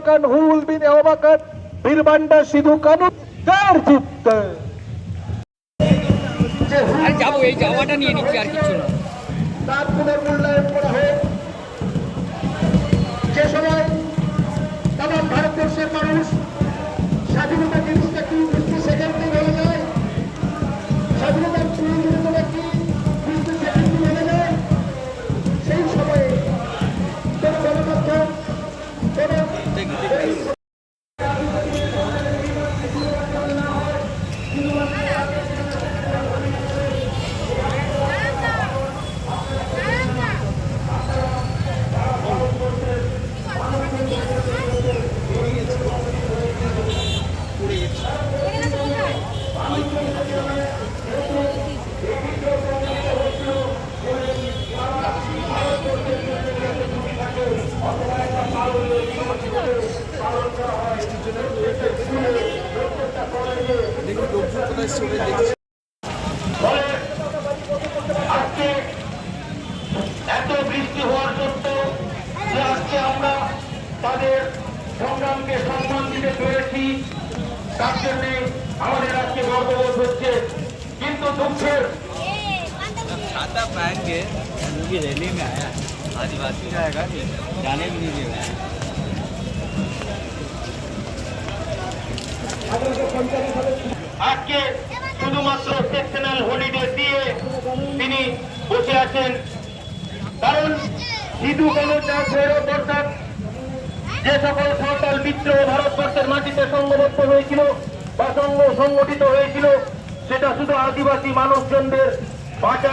ewakan hul bin ewakan birbanda sidhu kanu tercipta আর যাবো এই যাওয়াটা নিয়ে নিচ্ছি আর কিছু না তার পুনর্মূল্যায়ন করা হোক। যে সময় তাম ভারতবর্ষের মানুষ স্বাধীনতা জিনিসটা কি 50 সেকেন্ডে বলে যায়, স্বাধীনতার প্রয়োজনীয়তা কি 50 সেকেন্ডে বলে যায়, সেই সময়ে কোন গণমাধ্যম আজকে এত বৃষ্টি হওয়ার সত্ত্বেও যে আজকে আমরা তাদের সংগ্রামকে সম্মান দিতে পেরেছি, তার জন্য আমাদের আজকে গর্ববোধ হচ্ছে। কিন্তু দুঃখের छाता पहन के उनकी रैली में आया आदिवासी जाएगा जाने भी नहीं देगा আজকে শুধুমাত্র সেকশনাল হলিডে দিয়ে তিনি বসে আছেন, কারণ সিধু কানু চাঁদ ভৈরব অর্থাৎ যে সকল সাঁওতাল বিদ্রোহ ভারতবর্ষের মাটিতে সংঘবদ্ধ হয়েছিল বা সংগঠিত হয়েছিল, সেটা শুধু আদিবাসী মানুষজনদের বাঁচা